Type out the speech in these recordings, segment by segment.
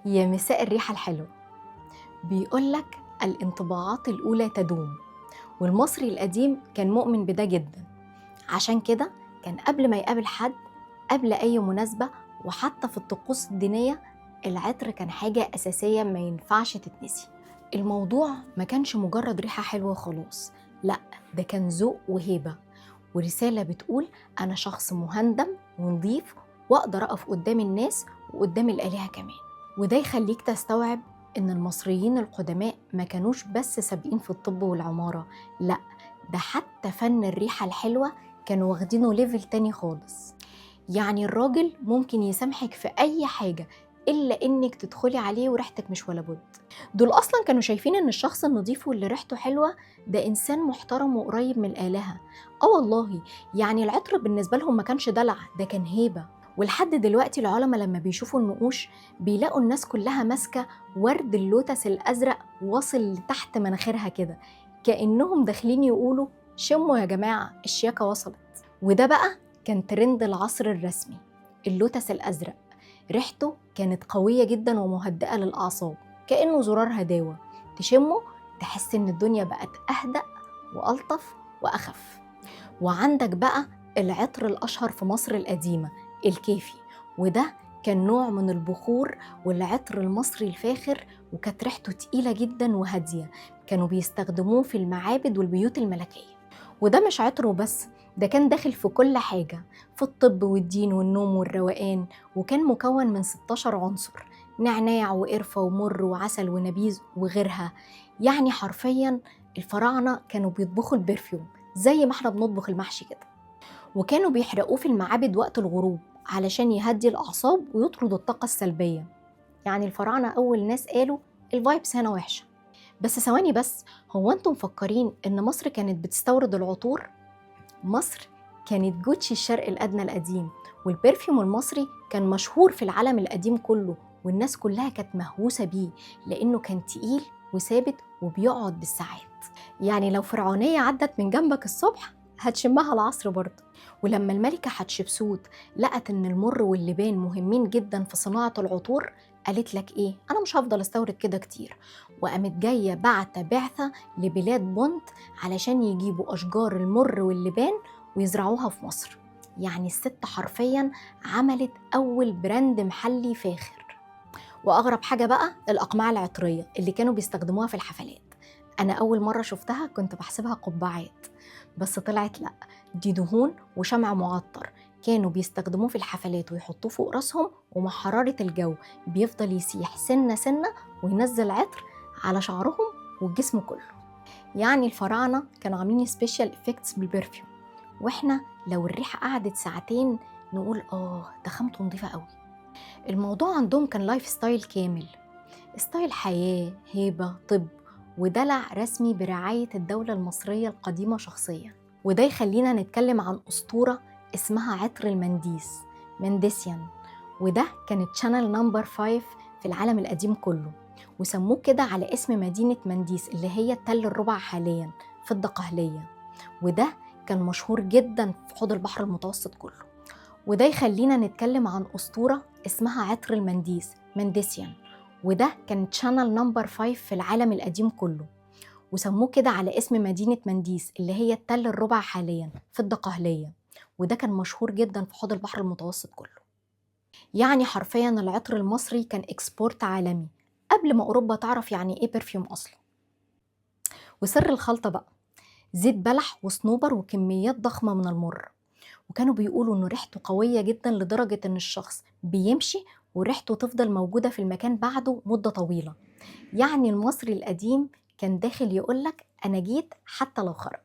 يا مساء الريحة الحلوة. بيقولك الانطباعات الأولى تدوم، والمصري القديم كان مؤمن بده جدا. عشان كده كان قبل ما يقابل حد، قبل أي مناسبة، وحتى في الطقوس الدينية، العطر كان حاجة أساسية ما ينفعش تتنسي. الموضوع ما كانش مجرد ريحة حلوة خلاص، لأ، ده كان ذوق وهيبة ورسالة بتقول أنا شخص مهندم ونضيف، وأقدر أقف قدام الناس وقدام الآلهة كمان. وده يخليك تستوعب إن المصريين القدماء ما كانوش بس سابقين في الطب والعمارة، لأ، ده حتى فن الريحة الحلوة كانوا واخدينه ليفل تاني خالص. يعني الراجل ممكن يسامحك في أي حاجة إلا إنك تدخلي عليه وريحتك مش ولا بد. دول أصلا كانوا شايفين إن الشخص النظيف واللي ريحته حلوة ده إنسان محترم وقريب من الآلهة. والله، يعني العطر بالنسبة لهم ما كانش دلع، ده كان هيبة. ولحد دلوقتي العلماء لما بيشوفوا النقوش بيلاقوا الناس كلها ماسكة ورد اللوتس الأزرق واصل لتحت مناخيرها كده، كأنهم داخلين يقولوا شموا يا جماعة الشياكة وصلت. وده بقى كان ترند العصر الرسمي، اللوتس الأزرق. ريحته كانت قوية جدا ومهدئة للأعصاب، كأنه زرار هداوة، تشمه تحس إن الدنيا بقت أهدأ وألطف وأخف. وعندك بقى العطر الأشهر في مصر القديمة، الكافي، وده كان نوع من البخور والعطر المصري الفاخر، وكانت ريحته تقيلة جدا وهادية. كانوا بيستخدموه في المعابد والبيوت الملكية. وده مش عطر وبس، ده كان داخل في كل حاجة، في الطب والدين والنوم والروقان، وكان مكون من 16 عنصر: نعناع وقرفة ومر وعسل ونبيذ وغيرها. يعني حرفيا الفراعنة كانوا بيطبخوا البرفيوم زي ما احنا بنطبخ المحشي كده، وكانوا بيحرقوه في المعابد وقت الغروب علشان يهدي الأعصاب ويطرد الطاقة السلبية. يعني الفراعنة أول ناس قالوا الفايبس هنا وحشة. بس ثواني بس، هو انتم مفكرين ان مصر كانت بتستورد العطور؟ مصر كانت جوتشي الشرق الأدنى القديم، والبرفيوم المصري كان مشهور في العالم القديم كله، والناس كلها كانت مهووسة بيه لأنه كان تقيل وثابت وبيقعد بالساعات. يعني لو فرعونية عدت من جنبك الصبح هتشمها العصر برضه. ولما الملكة حتشبسوت لقت إن المر واللبان مهمين جدا في صناعة العطور، قالت لك إيه؟ أنا مش هفضل استورد كده كتير، وقامت جاية بعثة لبلاد بونت علشان يجيبوا أشجار المر واللبان ويزرعوها في مصر. يعني الست حرفيا عملت أول براند محلي فاخر. وأغرب حاجة بقى الأقمعة العطرية اللي كانوا بيستخدموها في الحفلات. أنا أول مرة شفتها كنت بحسبها قبعات، بس طلعت لأ، دي دهون وشمع معطر كانوا بيستخدموه في الحفلات ويحطوه فوق راسهم، ومع حرارة الجو بيفضل يسيح سنة سنة وينزل عطر على شعرهم والجسم كله. يعني الفراعنة كانوا عاملين سبيشال افكتس بالبرفيوم، واحنا لو الريحة قعدت ساعتين نقول ده خامته نظيفة قوي. الموضوع عندهم كان لايف ستايل كامل، ستايل حياة، هيبة، طب، ودلع رسمي برعاية الدولة المصرية القديمة شخصيا. وده يخلينا نتكلم عن أسطورة اسمها عطر المنديس، منديسيان. وده كانت شانل نمبر 5 في العالم القديم كله، وسموه كده على اسم مدينة منديس اللي هي تل الربع حاليا في الدقهلية. وده كان مشهور جدا في حوض البحر المتوسط كله. وده يخلينا نتكلم عن أسطورة اسمها عطر المنديس، منديسيان. وده كان شانل نمبر 5 في العالم القديم كله، وسموه كده على اسم مدينة منديس اللي هي تل الربع حاليا في الدقهلية. وده كان مشهور جدا في حوض البحر المتوسط كله. يعني حرفيا العطر المصري كان اكسبورت عالمي قبل ما أوروبا تعرف يعني ايه برفيوم أصلا. وسر الخلطة بقى زيت بلح وصنوبر وكميات ضخمة من المر. وكانوا بيقولوا إنه ريحته قوية جدا لدرجة إن الشخص بيمشي وريحته تفضل موجودة في المكان بعده مدة طويلة. يعني المصري القديم كان داخل يقولك أنا جيت حتى لو خرج.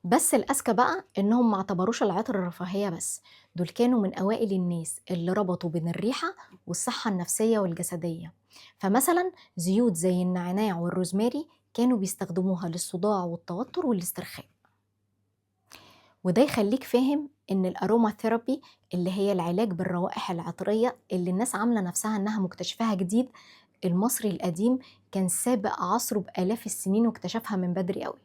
بس الأذكى بقى إنهم ما اعتبروش العطر رفاهية بس، دول كانوا من أوائل الناس اللي ربطوا بين الريحة والصحة النفسية والجسدية. فمثلا زيوت زي النعناع والروزماري كانوا بيستخدموها للصداع والتوتر والاسترخاء. وده يخليك فاهم إن الأروما ثيرابي اللي هي العلاج بالروائح العطرية اللي الناس عاملة نفسها إنها مكتشفاها جديد، المصري القديم كان سابق عصره بآلاف السنين واكتشفها من بدري قوي.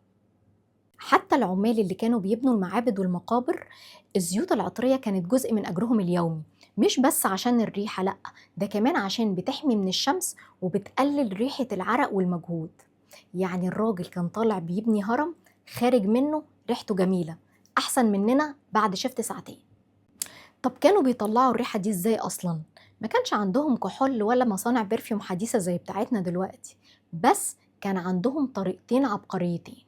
حتى العمال اللي كانوا بيبنوا المعابد والمقابر، الزيوت العطرية كانت جزء من أجرهم اليومي، مش بس عشان الريحة لأ، ده كمان عشان بتحمي من الشمس وبتقلل ريحة العرق والمجهود. يعني الراجل كان طالع بيبني هرم، خارج منه ريحته جميلة، أحسن مننا بعد شفت ساعتين. طب كانوا بيطلعوا الريحة دي ازاي أصلا؟ ما كانش عندهم كحول ولا مصانع برفيوم حديثة زي بتاعتنا دلوقتي، بس كان عندهم طريقتين عبقريتين.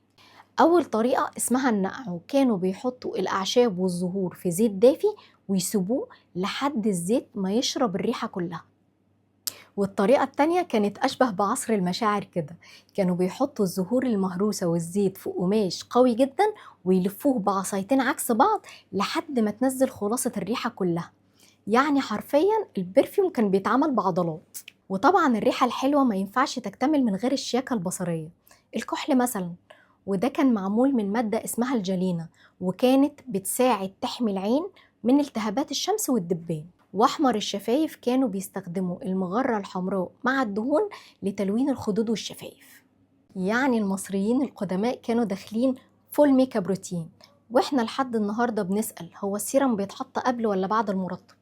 أول طريقة اسمها النقع، وكانوا بيحطوا الأعشاب والزهور في زيت دافي ويسيبوه لحد الزيت ما يشرب الريحة كلها. والطريقة التانية كانت أشبه بعصر المشاعر كده، كانوا بيحطوا الزهور المهروسة والزيت في قماش قوي جدا ويلفوه بعصايتين عكس بعض لحد ما تنزل خلاصة الريحة كلها. يعني حرفيا البرفيوم كان بيتعمل بعضلات. وطبعا الريحة الحلوة ما ينفعش تكتمل من غير الشياكة البصرية. الكحل مثلا، وده كان معمول من مادة اسمها الجلينة، وكانت بتساعد تحمي العين من التهابات الشمس والدبان. واحمر الشفايف كانوا بيستخدموا المغرة الحمراء مع الدهون لتلوين الخدود والشفايف. يعني المصريين القدماء كانوا داخلين فول ميك اب روتين، واحنا لحد النهارده بنسأل هو السيرم بيتحط قبل ولا بعد المرطب.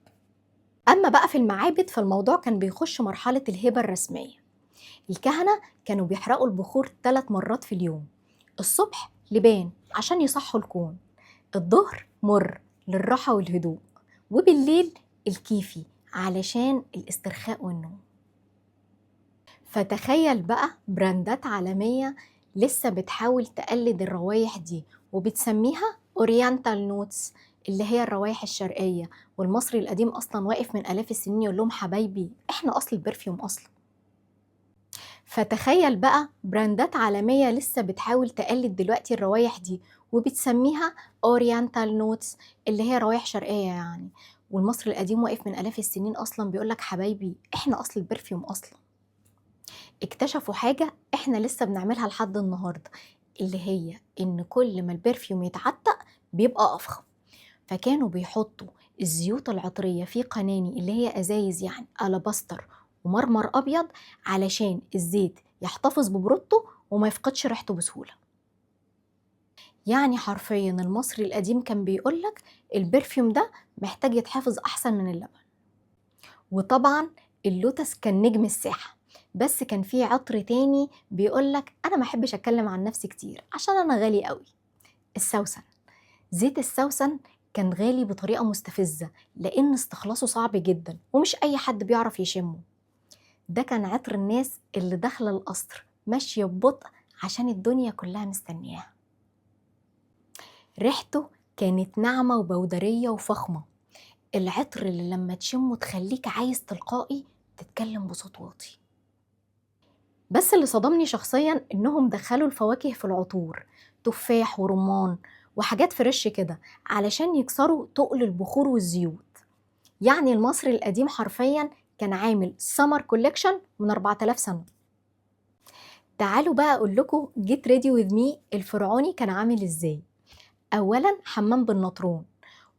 اما بقى في المعابد فالموضوع كان بيخش مرحلة الهبة الرسمية. الكهنة كانوا بيحرقوا البخور 3 مرات في اليوم، الصبح لبان عشان يصحوا الكون، الظهر مر للراحة والهدوء، وبالليل الكيفي علشان الاسترخاء والنوم. فتخيل بقى براندات عالمية لسه بتحاول تقلد الروايح دي وبتسميها اورينتال نوتس، اللي هي الروايح الشرقية. والمصري القديم أصلا واقف من آلاف السنين يقول لهم حبايبي احنا أصل البرفيوم أصلا. فتخيل بقى براندات عالمية لسه بتحاول تقلد دلوقتي الروايح دي وبتسميها اورينتال نوتس، اللي هي روايح شرقية يعني. والمصري القديم واقف من آلاف السنين أصلا بيقولك حبايبي احنا أصل البرفيوم أصلا. اكتشفوا حاجة احنا لسه بنعملها لحد النهاردة، اللي هي ان كل ما البرفيوم يتعتق بيبقى أفخم. فكانوا بيحطوا الزيوت العطرية في قناني، اللي هي أزايز يعني ألاباستر ومرمر أبيض، علشان الزيت يحتفظ ببرودته وما يفقدش ريحته بسهولة. يعني حرفيا المصري القديم كان بيقولك البرفيوم ده محتاج يتحفظ أحسن من اللبن. وطبعا اللوتس كان نجم الساحة، بس كان في عطر تاني بيقولك أنا ما أحبش أتكلم عن نفسي كتير عشان أنا غالي قوي، السوسن. زيت السوسن كان غالي بطريقة مستفزة لأن استخلاصه صعب جدا ومش أي حد بيعرف يشمه. ده كان عطر الناس اللي داخلة القصر ماشية ببطء عشان الدنيا كلها مستنياها. ريحته كانت ناعمة وبودرية وفخمة، العطر اللي لما تشمه تخليك عايز تلقائي تتكلم بصوت واطي. بس اللي صدمني شخصيا انهم دخلوا الفواكه في العطور، تفاح ورمان وحاجات فريش كده علشان يكسروا تقل البخور والزيوت. يعني المصري القديم حرفيا كان عامل سمر كوليكشن من 4000 سنة. تعالوا بقى اقول لكم جيت ريدي وذ مي الفرعوني كان عامل ازاي. اولا حمام بالنطرون،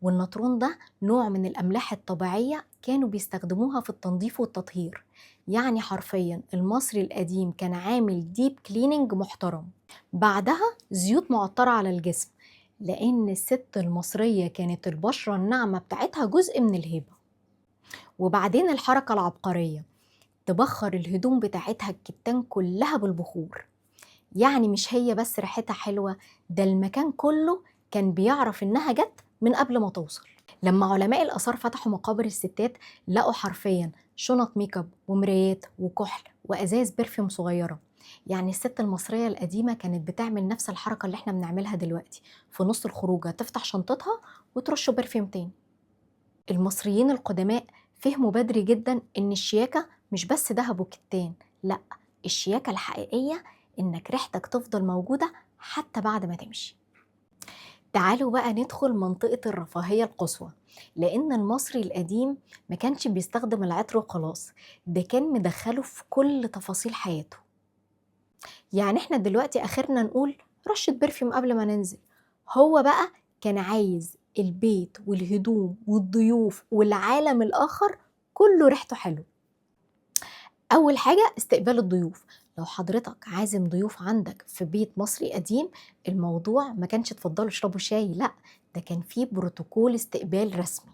والنطرون ده نوع من الاملاح الطبيعية كانوا بيستخدموها في التنظيف والتطهير. يعني حرفيا المصري القديم كان عامل ديب كليننج محترم. بعدها زيوت معطرة على الجسم، لأن الست المصرية كانت البشرة الناعمة بتاعتها جزء من الهبة. وبعدين الحركة العبقرية، تبخر الهدوم بتاعتها الكتان كلها بالبخور. يعني مش هي بس ريحتها حلوة، ده المكان كله كان بيعرف إنها جت من قبل ما توصل. لما علماء الآثار فتحوا مقابر الستات لقوا حرفيا شنط ميك اب ومرايات وكحل وأزاز برفيوم صغيرة. يعني الست المصرية القديمة كانت بتعمل نفس الحركة اللي احنا بنعملها دلوقتي، في نص الخروجة تفتح شنطتها وترش برفيوم تاني. المصريين القدماء فهموا بدري جدا إن الشياكة مش بس دهب وكتان، لأ، الشياكة الحقيقية إنك ريحتك تفضل موجودة حتى بعد ما تمشي. تعالوا بقى ندخل منطقة الرفاهية القصوى، لأن المصري القديم ما كانش بيستخدم العطر وخلاص، ده كان مدخله في كل تفاصيل حياته. يعني احنا دلوقتي آخرنا نقول رشة برفيوم قبل ما ننزل، هو بقى كان عايز البيت والهدوم والضيوف والعالم الآخر كله ريحته حلو. أول حاجة استقبال الضيوف، لو حضرتك عازم ضيوف عندك في بيت مصري قديم، الموضوع ما كانش تفضلوا اشربوا شاي، لأ، ده كان فيه بروتوكول استقبال رسمي.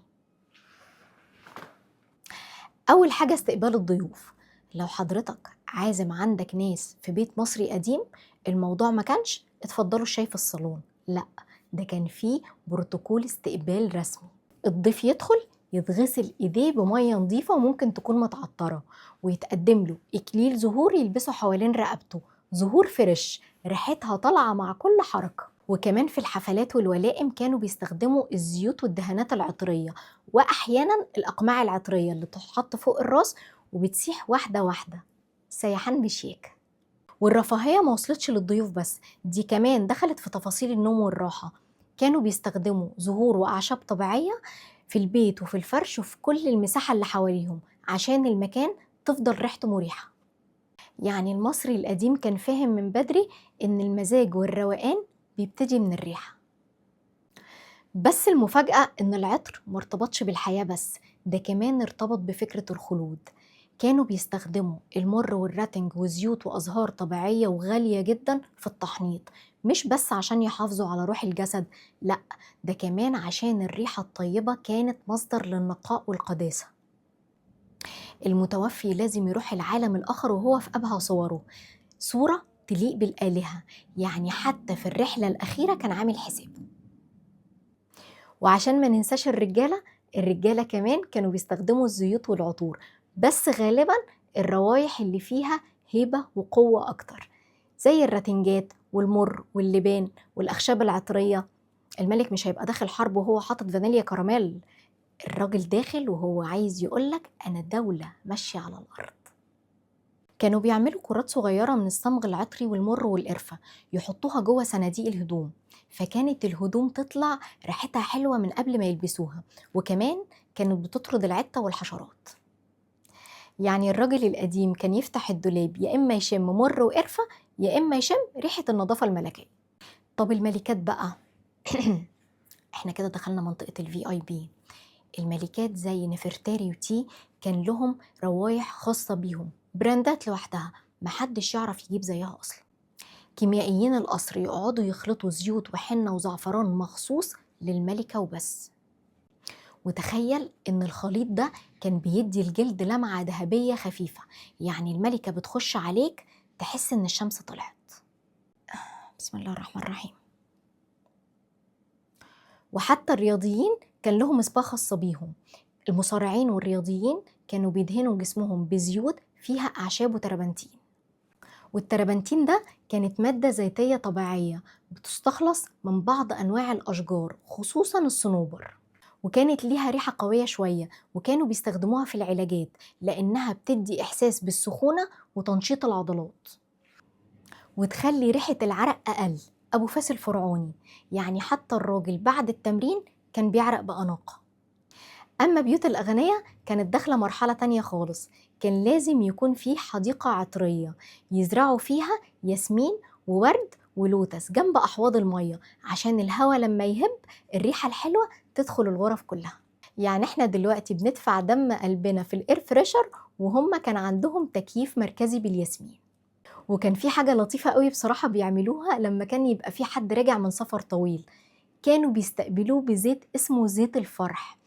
أول حاجة استقبال الضيوف. لو حضرتك عازم عندك ناس في بيت مصري قديم، الموضوع ما كانش اتفضلوا الشاي في الصالون، لا، ده كان فيه بروتوكول استقبال رسمي. الضيف يدخل يتغسل ايديه بمية نظيفة وممكن تكون متعطرة، ويتقدم له اكليل زهور يلبسه حوالين رقبته، زهور فريش ريحتها طالعة مع كل حركة. وكمان في الحفلات والولائم كانوا بيستخدموا الزيوت والدهانات العطرية، واحيانا الاقماع العطريه اللي تتحط فوق الراس وبتسيح واحده واحده، سيحان بشيك. والرفاهيه ما وصلتش للضيوف بس، دي كمان دخلت في تفاصيل النوم والراحه. كانوا بيستخدموا زهور واعشاب طبيعيه في البيت وفي الفرش وفي كل المساحه اللي حواليهم عشان المكان تفضل ريحته مريحه. يعني المصري القديم كان فاهم من بدري ان المزاج والروقان بيبتدي من الريحه. بس المفاجأة إن العطر مرتبطش بالحياة بس، ده كمان ارتبط بفكرة الخلود. كانوا بيستخدموا المر والراتنج وزيوت وأزهار طبيعية وغالية جدا في التحنيط، مش بس عشان يحافظوا على روح الجسد، لأ، ده كمان عشان الريحة الطيبة كانت مصدر للنقاء والقداسة. المتوفي لازم يروح العالم الآخر وهو في أبهى صوره، صورة تليق بالآلهة، يعني حتى في الرحلة الأخيرة كان عامل حسابه. وعشان ما ننساش الرجالة كمان كانوا بيستخدموا الزيوت والعطور، بس غالبا الروايح اللي فيها هيبة وقوة أكتر، زي الراتنجات والمر واللبان والأخشاب العطرية. الملك مش هيبقى داخل حرب وهو حاطط فانيليا كراميل، الراجل داخل وهو عايز يقولك أنا دولة ماشية على الأرض. كانوا بيعملوا كرات صغيرة من الصمغ العطري والمر والقرفة، يحطوها جوه صناديق الهدوم، فكانت الهدوم تطلع ريحتها حلوة من قبل ما يلبسوها، وكمان كانت بتطرد العطة والحشرات. يعني الراجل القديم كان يفتح الدولاب يا إما يشم مر وقرفة يا إما يشم ريحة النظافة الملكية. طب الملكات بقى احنا كده دخلنا منطقة الVIP. الملكات زي نفرتاري وتي كان لهم روايح خاصة بيهم، براندات لوحدها محدش يعرف يجيب زيها أصلا. كيميائيين القصر يقعدوا يخلطوا زيوت وحنة وزعفران مخصوص للملكة وبس. وتخيل إن الخليط ده كان بيدي الجلد لمعة ذهبية خفيفة، يعني الملكة بتخش عليك تحس إن الشمس طلعت. بسم الله الرحمن الرحيم. وحتى الرياضيين كان لهم سبا خاصة بيهم. المصارعين والرياضيين كانوا بيدهنوا جسمهم بزيوت فيها أعشاب وتربنتين، والتربنتين ده كانت مادة زيتية طبيعية بتستخلص من بعض أنواع الأشجار خصوصا الصنوبر، وكانت ليها ريحة قوية شوية، وكانوا بيستخدموها في العلاجات لأنها بتدي إحساس بالسخونة وتنشيط العضلات، وتخلي ريحة العرق أقل. أبو فاس الفرعوني، يعني حتى الراجل بعد التمرين كان بيعرق بأناقة. أما بيوت الأغنياء كانت داخلة مرحلة تانية خالص، كان لازم يكون فيه حديقة عطرية يزرعوا فيها ياسمين وورد ولوتس جنب أحواض المية عشان الهوا لما يهب الريحة الحلوة تدخل الغرف كلها. يعني احنا دلوقتي بندفع دم قلبنا في الاير فريشر، وهم كان عندهم تكييف مركزي بالياسمين. وكان في حاجة لطيفة قوي بصراحة بيعملوها لما كان يبقى في حد راجع من سفر طويل، كانوا بيستقبلوه بزيت اسمه زيت الفرح،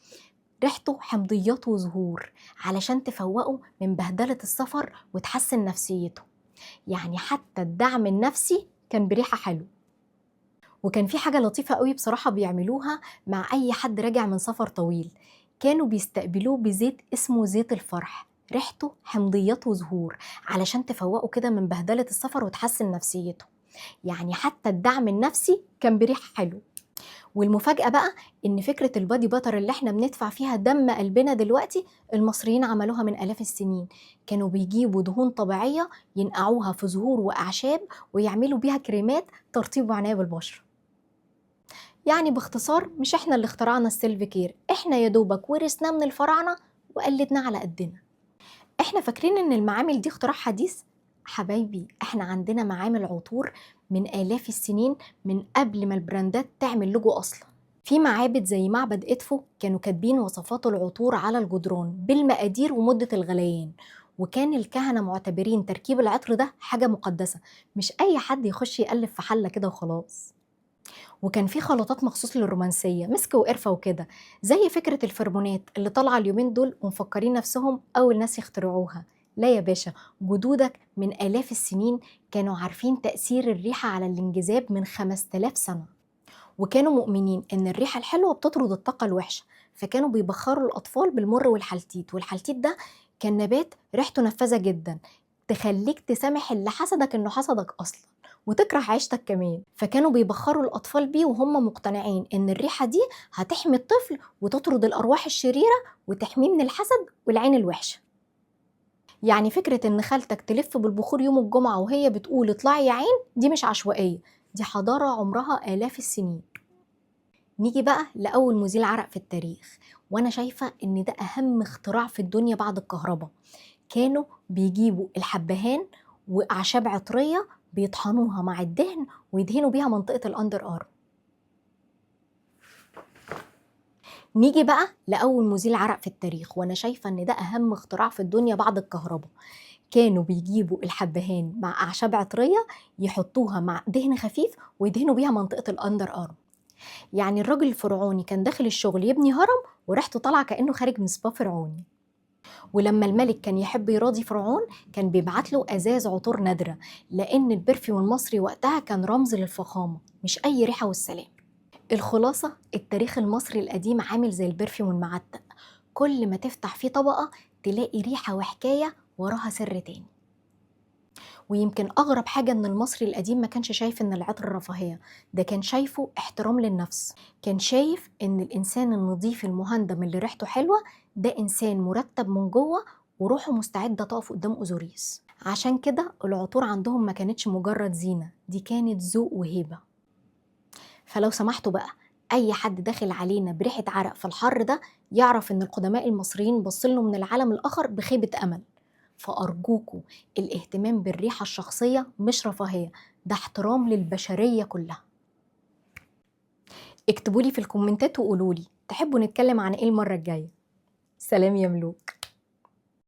ريحته حمضيات وزهور علشان تفوقه من بهدلة السفر وتحسن نفسيته. يعني حتى الدعم النفسي كان بريحة حلو. وكان في حاجة لطيفة قوي بصراحة بيعملوها مع أي حد راجع من سفر طويل، كانوا بيستقبلوه بزيت اسمه زيت الفرح، ريحته حمضيات وزهور علشان تفوقه كده من بهدلة السفر وتحسن نفسيته. يعني حتى الدعم النفسي كان بريحة حلو. والمفاجأة بقى إن فكرة البادي باتر اللي احنا بندفع فيها دم قلبنا دلوقتي، المصريين عملوها من آلاف السنين. كانوا بيجيبوا دهون طبيعية ينقعوها في زهور وأعشاب ويعملوا بيها كريمات ترطيب وعناية بالبشرة. يعني باختصار مش احنا اللي اخترعنا السيلف كير، احنا يا دوبك ورثناه من الفراعنة وقلدناه على قدنا. احنا فاكرين ان المعامل دي اختراع حديث؟ حبايبي احنا عندنا معامل عطور من آلاف السنين، من قبل ما البراندات تعمل لوجو اصلا. في معابد زي معبد إدفو كانوا كاتبين وصفات العطور على الجدران بالمقادير ومدة الغليان، وكان الكهنة معتبرين تركيب العطر ده حاجة مقدسة، مش أي حد يخش يقلب في حلة كده وخلاص. وكان في خلطات مخصوص للرومانسية، مسك وقرفة وكده، زي فكرة الفرمونات اللي طالعة اليومين دول ومفكرين نفسهم أول ناس يخترعوها. لا يا باشا، جدودك من آلاف السنين كانوا عارفين تأثير الريحة على الانجذاب من 5000 سنة، وكانوا مؤمنين إن الريحة الحلوة بتطرد الطاقة الوحشة، فكانوا بيبخروا الأطفال بالمر والحلتيت، والحلتيت ده كان نبات ريحته نفاذة جدا تخليك تسامح اللي حسدك إنه حسدك أصلا وتكره عيشتك كمان. فكانوا بيبخروا الأطفال بيه وهم مقتنعين إن الريحة دي هتحمي الطفل وتطرد الأرواح الشريرة وتحميه من الحسد والعين الوحشة. يعني فكرة إن خالتك تلف بالبخور يوم الجمعة وهي بتقول اطلعي يا عين دي مش عشوائية، دي حضارة عمرها آلاف السنين. نيجي بقى لأول مزيل عرق في التاريخ، وأنا شايفة إن ده أهم اختراع في الدنيا بعد الكهرباء. كانوا بيجيبوا الحبهان وأعشاب عطرية بيطحنوها مع الدهن ويدهنوا بيها منطقة الأندر آرم. نيجي بقى لأول مزيل عرق في التاريخ، وأنا شايفة إن ده أهم اختراع في الدنيا بعد الكهرباء. كانوا بيجيبوا الحبهان مع أعشاب عطرية يحطوها مع دهن خفيف ويدهنوا بيها منطقة الأندر آرم. يعني الراجل الفرعوني كان داخل الشغل يبني هرم وريحته طالعة كأنه خارج من سبا فرعوني. ولما الملك كان يحب يراضي فرعون كان بيبعت له ازاز عطور نادره، لان البرفيوم المصري وقتها كان رمز للفخامه مش اي ريحه والسلام. الخلاصه، التاريخ المصري القديم عامل زي البرفيوم المعتق، كل ما تفتح فيه طبقه تلاقي ريحه وحكايه وراها سر تاني. ويمكن أغرب حاجة إن المصري القديم ما كانش شايف إن العطر رفاهية، ده كان شايفه احترام للنفس. كان شايف إن الإنسان النظيف المهندم اللي ريحته حلوة ده إنسان مرتب من جوه وروحه مستعدة تقف قدام أوزوريس. عشان كده العطور عندهم ما كانتش مجرد زينة، دي كانت ذوق وهيبة. فلو سمحتوا بقى، أي حد داخل علينا بريحة عرق في الحر ده يعرف إن القدماء المصريين بصله من العالم الآخر بخيبة أمل. فأرجوكوا، الاهتمام بالريحة الشخصية مش رفاهية، ده احترام للبشرية كلها. اكتبولي في الكومنتات وقولولي تحبوا نتكلم عن ايه المرة الجاية. سلام يا ملوك.